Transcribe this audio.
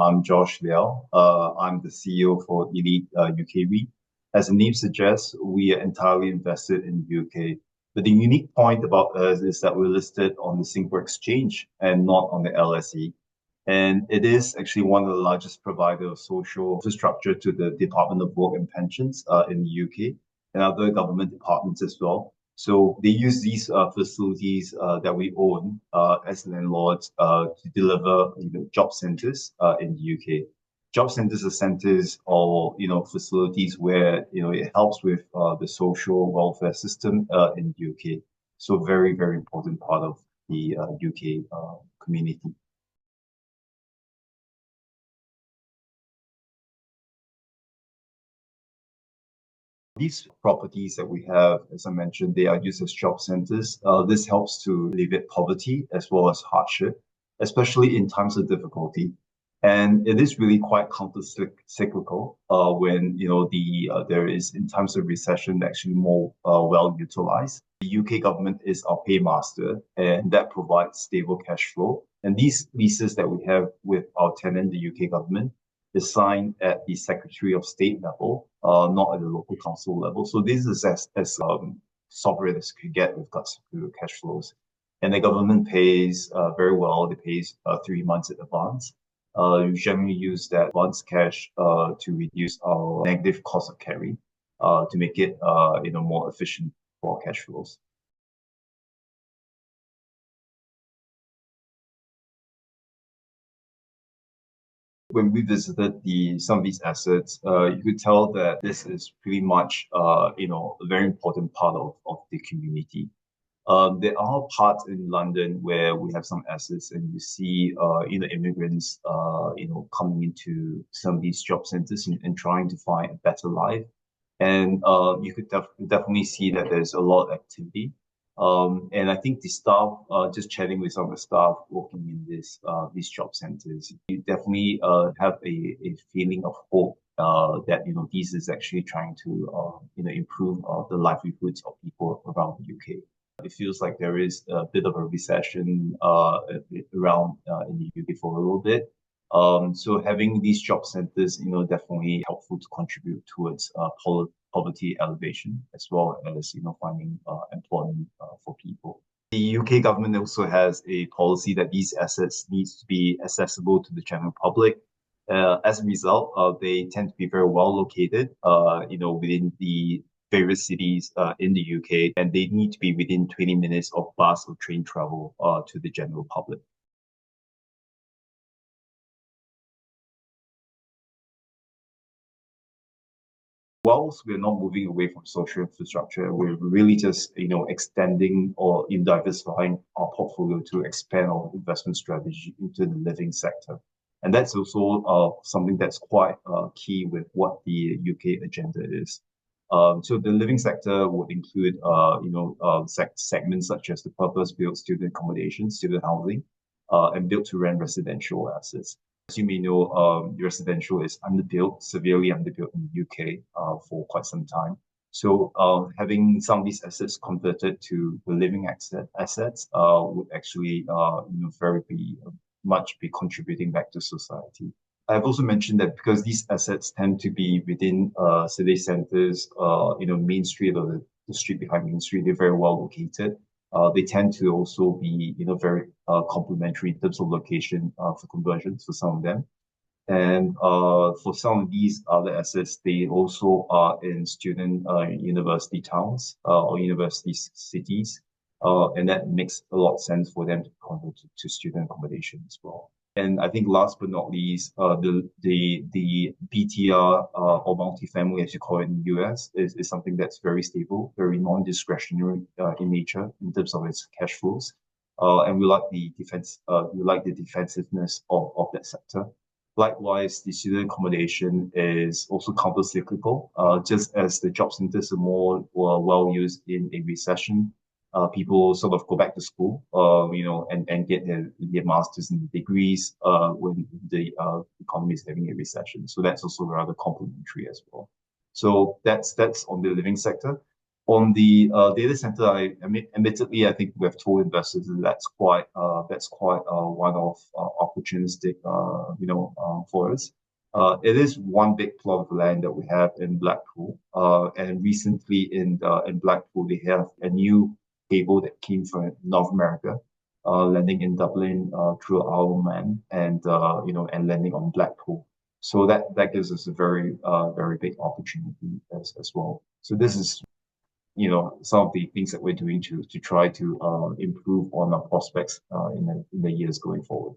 I'm Josh Liaw. I'm the CEO for Elite UK REIT. As the name suggests, we are entirely invested in the UK. But the unique point about us is that we're listed on the Singapore Exchange and not on the LSE. And it is actually one of the largest providers of social infrastructure to the Department of Work and Pensions in the UK and other government departments as well. So they use these facilities that we own as landlords to deliver job centers in the UK. Job centers are centers or facilities where it helps with the social welfare system in the UK. So very, very important part of the UK community. These properties that we have, as I mentioned, they are used as job centers. This helps to alleviate poverty as well as hardship, especially in times of difficulty. And it is really quite counter-cyclical when there is in times of recession actually more well utilized. The UK government is our paymaster, and that provides stable cash flow. And these leases that we have with our tenant, the UK government, is signed at the Secretary of State level, not at the local council level. So this is as sovereign as you could get with regards to cash flows. And the government pays very well. They pay 3 months in advance. We generally use that advance cash to reduce our negative cost of carry to make it more efficient for cash flows. When we visited some of these assets, you could tell that this is pretty much a very important part of the community. There are parts in London where we have some assets, and you see immigrants coming into some of these job centers and trying to find a better life. And you could definitely see that there's a lot of activity. And I think the staff, just chatting with some of the staff working in these job centers, you definitely have a feeling of hope that this is actually trying to improve the livelihoods of people around the UK. It feels like there is a bit of a recession around in the UK for a little bit. So having these job centers, definitely helpful to contribute towards poverty elevation, as well as finding employment for people. The UK government also has a policy that these assets needs to be accessible to the general public. As a result, they tend to be very well located, within the various cities in the UK, and they need to be within 20 minutes of bus or train travel to the general public. Whilst we're not moving away from social infrastructure, we're really just extending or diversifying our portfolio to expand our investment strategy into the living sector. And that's also something that's quite key with what the UK agenda is. So the living sector would include segments such as the purpose-built student accommodation, student housing, and built-to-rent residential assets. As you may know, residential is underbuilt, severely underbuilt in the UK for quite some time. So having some of these assets converted to the living assets would actually very much be contributing back to society. I've also mentioned that because these assets tend to be within city centers, Main Street or the street behind Main Street, they're very well located. They tend to also be, very complementary in terms of location for conversions for some of them. And for some of these other assets, they also are in student university towns or university cities. And that makes a lot of sense for them to convert to student accommodation as well. And I think last but not least, the BTR or multifamily, as you call it in the US, is something that's very stable, very non-discretionary in nature in terms of its cash flows. And we like the defensiveness of that sector. Likewise, the student accommodation is also counter-cyclical, just as the job centers are more well used in a recession. People sort of go back to school, and get their masters and degrees when the economy is having a recession. So that's also rather complementary as well. So that's on the living sector. On the data center, admittedly, I think we have told investors that that's quite one of our opportunistic, for us. It is one big plot of land that we have in Blackpool, and recently in Blackpool they have a new cable that came from North America, landing in Dublin through Isle of Man, and and landing on Blackpool. So that gives us a very big opportunity as well. So this is some of the things that we're doing to try to improve on our prospects in the years going forward.